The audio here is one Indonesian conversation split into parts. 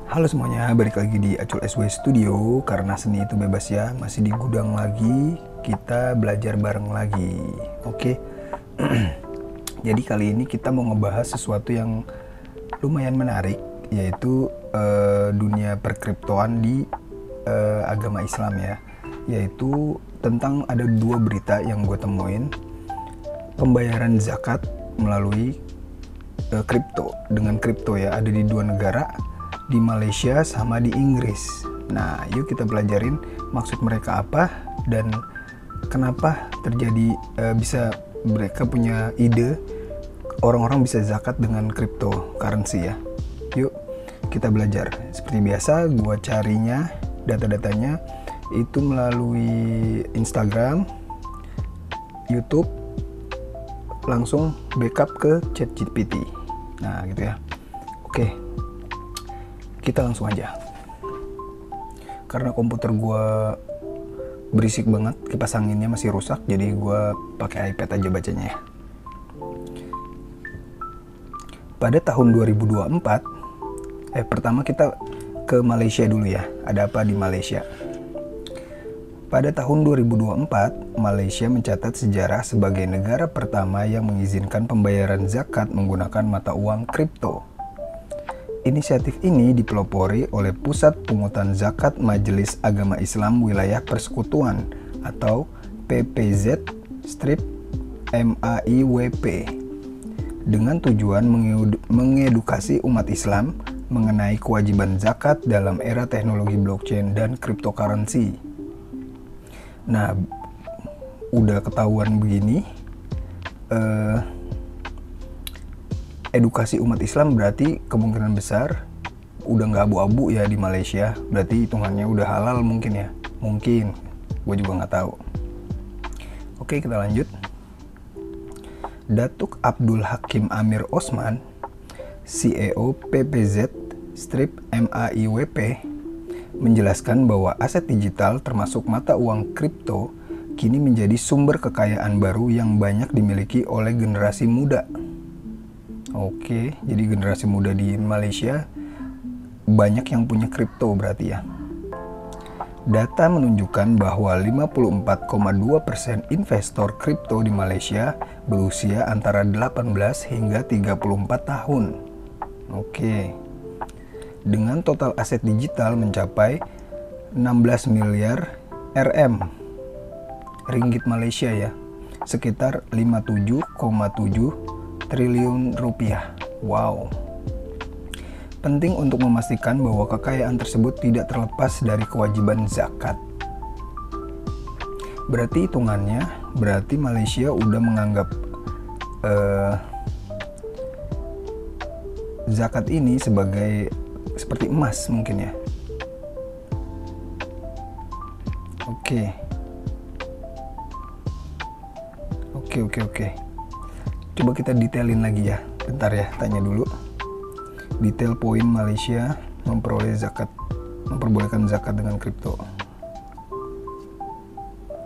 Halo semuanya, balik lagi di Acul SW Studio. Karena seni itu bebas ya, masih di gudang lagi. Kita belajar bareng lagi. Oke. Jadi kali ini kita mau ngebahas sesuatu yang lumayan menarik, yaitu dunia perkriptoan di agama Islam ya. Yaitu tentang ada dua berita yang gue temuin. Pembayaran zakat melalui kripto, dengan kripto ya, ada di dua negara, di Malaysia sama di Inggris. Nah, yuk kita pelajarin maksud mereka apa dan kenapa terjadi bisa mereka punya ide orang-orang bisa zakat dengan cryptocurrency ya. Yuk kita belajar. Seperti biasa, gua carinya data-datanya itu melalui Instagram, YouTube, langsung backup ke ChatGPT. Nah, gitu ya. Oke. Kita langsung aja. Karena komputer gue berisik banget, kipas anginnya masih rusak, jadi gue pakai iPad aja bacanya ya. Pada tahun 2024, pertama kita ke Malaysia dulu ya. Ada apa di Malaysia? Pada tahun 2024, Malaysia mencatat sejarah sebagai negara pertama yang mengizinkan pembayaran zakat menggunakan mata uang kripto. Inisiatif ini dipelopori oleh Pusat Pungutan Zakat Majelis Agama Islam Wilayah Persekutuan atau PPZ-MAIWP dengan tujuan mengedukasi umat Islam mengenai kewajiban zakat dalam era teknologi blockchain dan cryptocurrency. Nah, udah ketahuan begini, edukasi umat Islam berarti kemungkinan besar udah nggak abu-abu ya di Malaysia. Berarti hitungannya udah halal mungkin ya. Mungkin, gue juga nggak tahu. Oke, kita lanjut. Datuk Abdul Hakim Amir Osman, CEO PPZ-MAIWP, menjelaskan bahwa aset digital termasuk mata uang kripto kini menjadi sumber kekayaan baru yang banyak dimiliki oleh generasi muda. Oke, jadi generasi muda di Malaysia banyak yang punya kripto berarti ya. Data menunjukkan bahwa 54,2% investor kripto di Malaysia berusia antara 18 hingga 34 tahun. Oke. Dengan total aset digital mencapai 16 miliar RM ringgit Malaysia ya. Sekitar 57,7 triliun rupiah. Wow. Penting untuk memastikan bahwa kekayaan tersebut tidak terlepas dari kewajiban zakat. Berarti hitungannya, berarti Malaysia udah menganggap zakat ini sebagai seperti emas mungkin ya. Oke. Coba kita detailin lagi ya. Bentar ya, tanya dulu. Detail poin Malaysia memperbolehkan zakat dengan kripto.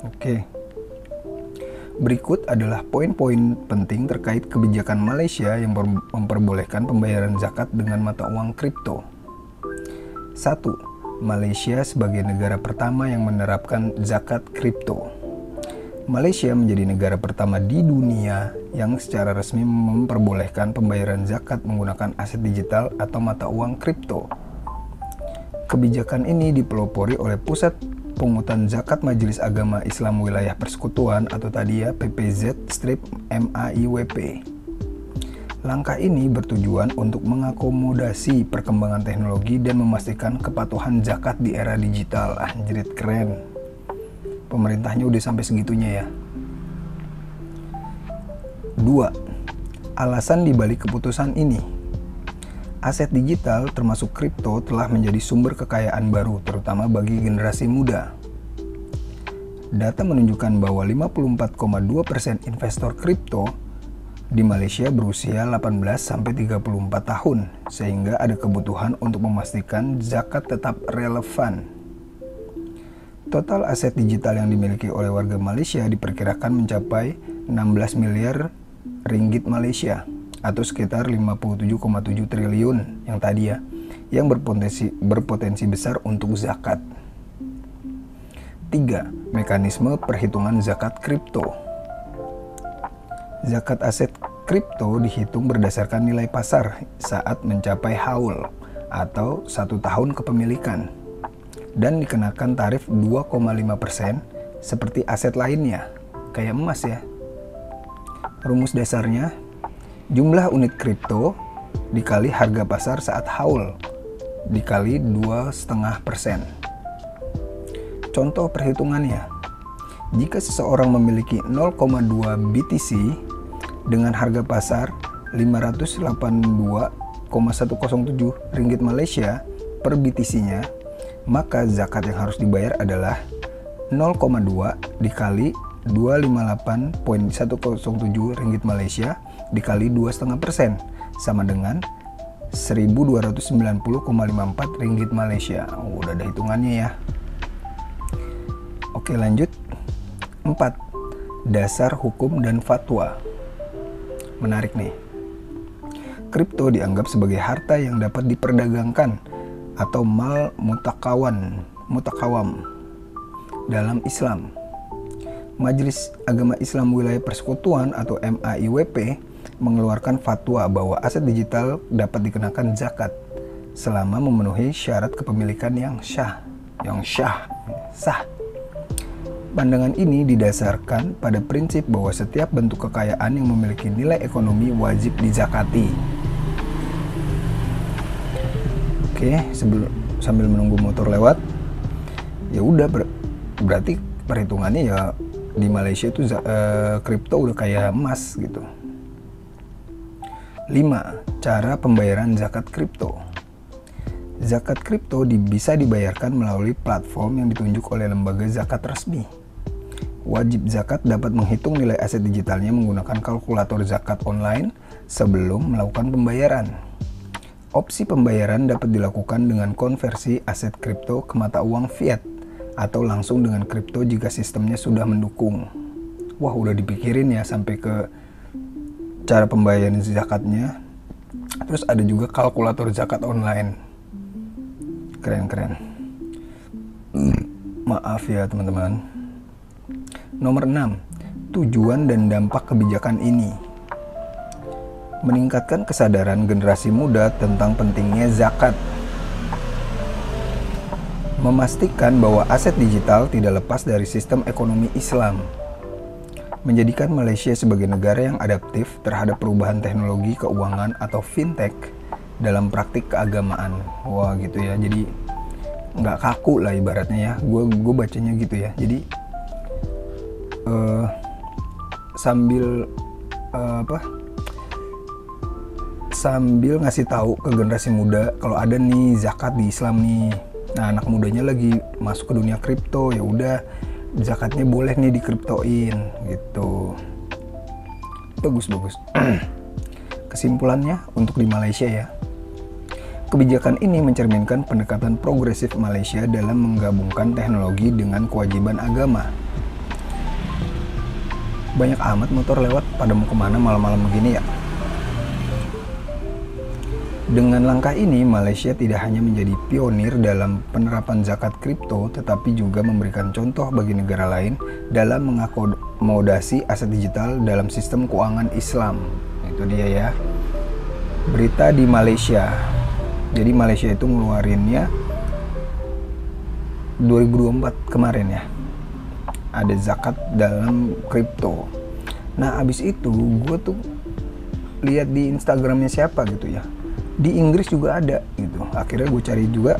Oke. Berikut adalah poin-poin penting terkait kebijakan Malaysia yang memperbolehkan pembayaran zakat dengan mata uang kripto. 1. Malaysia sebagai negara pertama yang menerapkan zakat kripto. Malaysia menjadi negara pertama di dunia yang secara resmi memperbolehkan pembayaran zakat menggunakan aset digital atau mata uang kripto. Kebijakan ini dipelopori oleh Pusat Pungutan Zakat Majelis Agama Islam Wilayah Persekutuan atau tadi ya PPZ-MAIWP. Langkah ini bertujuan untuk mengakomodasi perkembangan teknologi dan memastikan kepatuhan zakat di era digital. Anjrit, keren. Pemerintahnya udah sampai segitunya ya. 2. Alasan dibalik keputusan ini. Aset digital termasuk kripto telah menjadi sumber kekayaan baru terutama bagi generasi muda. Data menunjukkan bahwa 54,2% investor kripto di Malaysia berusia 18-34 tahun sehingga ada kebutuhan untuk memastikan zakat tetap relevan. Total aset digital yang dimiliki oleh warga Malaysia diperkirakan mencapai 16 miliar ringgit Malaysia atau sekitar 57,7 triliun yang tadi ya. yang berpotensi besar untuk zakat. 3. Mekanisme perhitungan zakat kripto. Zakat aset kripto dihitung berdasarkan nilai pasar saat mencapai haul atau 1 tahun kepemilikan dan dikenakan tarif 2,5% seperti aset lainnya, kayak emas ya. Rumus dasarnya, jumlah unit kripto dikali harga pasar saat haul dikali 2,5%. Contoh perhitungannya, jika seseorang memiliki 0,2 BTC dengan harga pasar 582,107 ringgit Malaysia per BTC-nya, maka zakat yang harus dibayar adalah 0,2 dikali 258,107 ringgit Malaysia dikali 2,5% sama dengan 1290,54 ringgit Malaysia. Udah ada hitungannya ya. Oke, lanjut. 4. Dasar hukum dan fatwa. Menarik nih. Kripto dianggap sebagai harta yang dapat diperdagangkan atau mal mutakawam dalam Islam. Majelis Agama Islam Wilayah Persekutuan atau MAIWP mengeluarkan fatwa bahwa aset digital dapat dikenakan zakat selama memenuhi syarat kepemilikan yang sah. Pandangan ini didasarkan pada prinsip bahwa setiap bentuk kekayaan yang memiliki nilai ekonomi wajib dizakati. Oke, sambil menunggu motor lewat, ya udah berarti perhitungannya ya di Malaysia itu kripto udah kayak emas gitu. 5. Cara pembayaran zakat kripto. Zakat kripto bisa dibayarkan melalui platform yang ditunjuk oleh lembaga zakat resmi. Wajib zakat dapat menghitung nilai aset digitalnya menggunakan kalkulator zakat online sebelum melakukan pembayaran. Opsi pembayaran dapat dilakukan dengan konversi aset kripto ke mata uang fiat atau langsung dengan kripto jika sistemnya sudah mendukung. Wah, udah dipikirin ya sampai ke cara pembayaran zakatnya. Terus ada juga kalkulator zakat online. Keren. Maaf ya teman-teman. Nomor 6. Tujuan dan dampak kebijakan ini. Meningkatkan kesadaran generasi muda tentang pentingnya zakat. Memastikan bahwa aset digital tidak lepas dari sistem ekonomi Islam. Menjadikan Malaysia sebagai negara yang adaptif terhadap perubahan teknologi keuangan atau fintech dalam praktik keagamaan. Wah gitu ya, jadi nggak kaku lah ibaratnya ya. Gue bacanya gitu ya. Jadi sambil ngasih tahu ke generasi muda kalau ada nih zakat di Islam nih. Nah, anak mudanya lagi masuk ke dunia kripto, ya udah zakatnya boleh nih dikriptoin gitu. Bagus. Kesimpulannya untuk di Malaysia ya. Kebijakan ini mencerminkan pendekatan progresif Malaysia dalam menggabungkan teknologi dengan kewajiban agama. Banyak amat motor lewat, pada mau kemana malam-malam begini ya. Dengan langkah ini, Malaysia tidak hanya menjadi pionir dalam penerapan zakat kripto, tetapi juga memberikan contoh bagi negara lain dalam mengakomodasi aset digital dalam sistem keuangan Islam. Itu dia ya. Berita di Malaysia. Jadi Malaysia itu ngeluarinnya 2024 kemarin ya. Ada zakat dalam kripto. Nah, abis itu gue tuh lihat di Instagramnya siapa gitu ya. Di Inggris juga ada gitu. Akhirnya gue cari juga.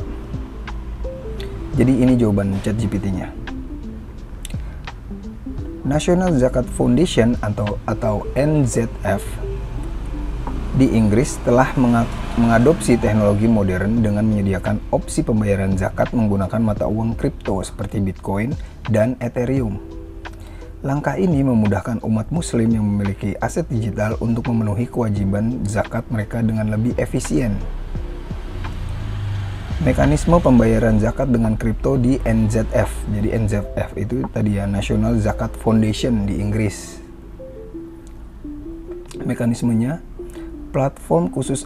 Jadi ini jawaban ChatGPT-nya. National Zakat Foundation atau NZF di Inggris telah mengadopsi teknologi modern dengan menyediakan opsi pembayaran zakat menggunakan mata uang kripto seperti Bitcoin dan Ethereum. Langkah ini memudahkan umat muslim yang memiliki aset digital untuk memenuhi kewajiban zakat mereka dengan lebih efisien. Mekanisme pembayaran zakat dengan kripto di NZF. Jadi NZF itu tadi ya, National Zakat Foundation di Inggris. Mekanismenya platform khusus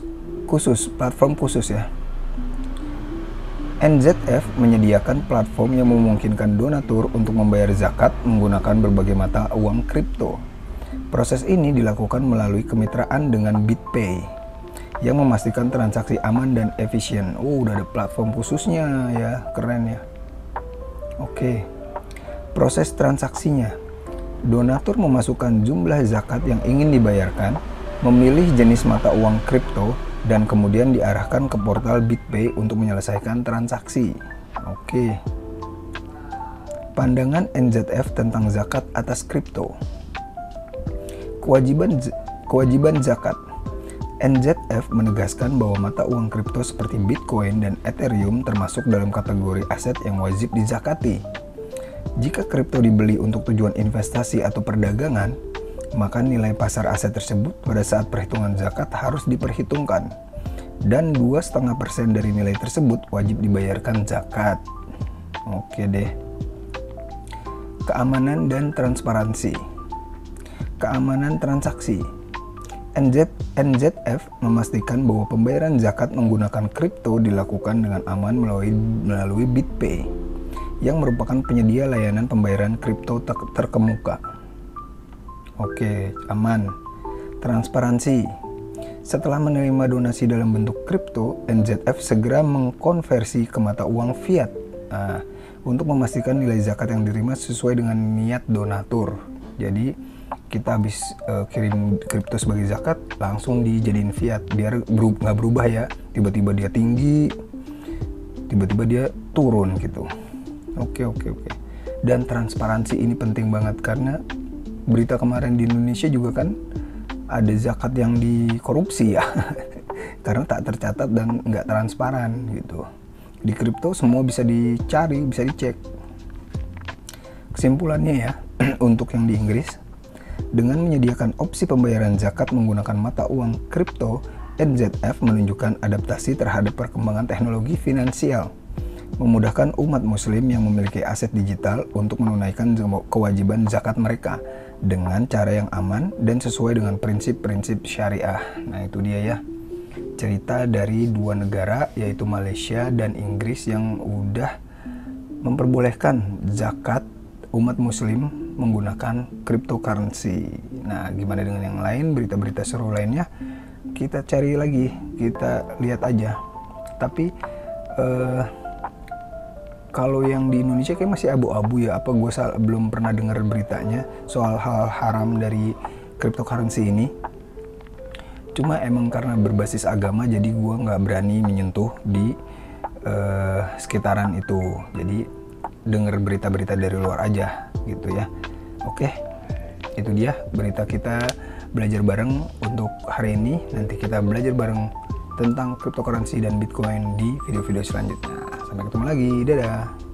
ya. NZF menyediakan platform yang memungkinkan donatur untuk membayar zakat menggunakan berbagai mata uang kripto. Proses ini dilakukan melalui kemitraan dengan BitPay yang memastikan transaksi aman dan efisien. Udah ada platform khususnya ya, keren ya. Oke, proses transaksinya. Donatur memasukkan jumlah zakat yang ingin dibayarkan, memilih jenis mata uang kripto, dan kemudian diarahkan ke portal BitPay untuk menyelesaikan transaksi. Oke. Pandangan NZF tentang zakat atas kripto. Kewajiban zakat. NZF menegaskan bahwa mata uang kripto seperti Bitcoin dan Ethereum termasuk dalam kategori aset yang wajib dizakati. Jika kripto dibeli untuk tujuan investasi atau perdagangan, maka nilai pasar aset tersebut pada saat perhitungan zakat harus diperhitungkan, dan 2,5% dari nilai tersebut wajib dibayarkan zakat. Oke deh. Keamanan dan transparansi. Keamanan transaksi. NZF memastikan bahwa pembayaran zakat menggunakan kripto dilakukan dengan aman melalui BitPay, yang merupakan penyedia layanan pembayaran kripto terkemuka. Oke, aman. Transparansi. Setelah menerima donasi dalam bentuk kripto, NZF segera mengkonversi ke mata uang fiat untuk memastikan nilai zakat yang diterima sesuai dengan niat donatur. Jadi kita habis kirim kripto sebagai zakat, langsung dijadiin fiat biar nggak berubah ya. Tiba-tiba dia tinggi, tiba-tiba dia turun gitu. Oke. Dan transparansi ini penting banget karena berita kemarin di Indonesia juga kan ada zakat yang dikorupsi ya. Karena tak tercatat dan nggak transparan gitu. Di kripto semua bisa dicari, bisa dicek. Kesimpulannya ya, untuk yang di Inggris, dengan menyediakan opsi pembayaran zakat menggunakan mata uang kripto, NZF menunjukkan adaptasi terhadap perkembangan teknologi finansial, memudahkan umat muslim yang memiliki aset digital untuk menunaikan kewajiban zakat mereka dengan cara yang aman dan sesuai dengan prinsip-prinsip syariah. Nah itu dia ya, cerita dari dua negara yaitu Malaysia dan Inggris yang udah memperbolehkan zakat umat muslim menggunakan cryptocurrency. Nah gimana dengan yang lain, berita-berita seru lainnya kita cari lagi, kita lihat aja. Tapi kalau yang di Indonesia kayak masih abu-abu ya, apa gue belum pernah dengar beritanya soal hal haram dari cryptocurrency ini. Cuma emang karena berbasis agama jadi gue nggak berani menyentuh di sekitaran itu. Jadi dengar berita-berita dari luar aja gitu ya. Oke, itu dia berita kita belajar bareng untuk hari ini. Nanti kita belajar bareng tentang cryptocurrency dan Bitcoin di video-video selanjutnya. Sampai ketemu lagi, dadah.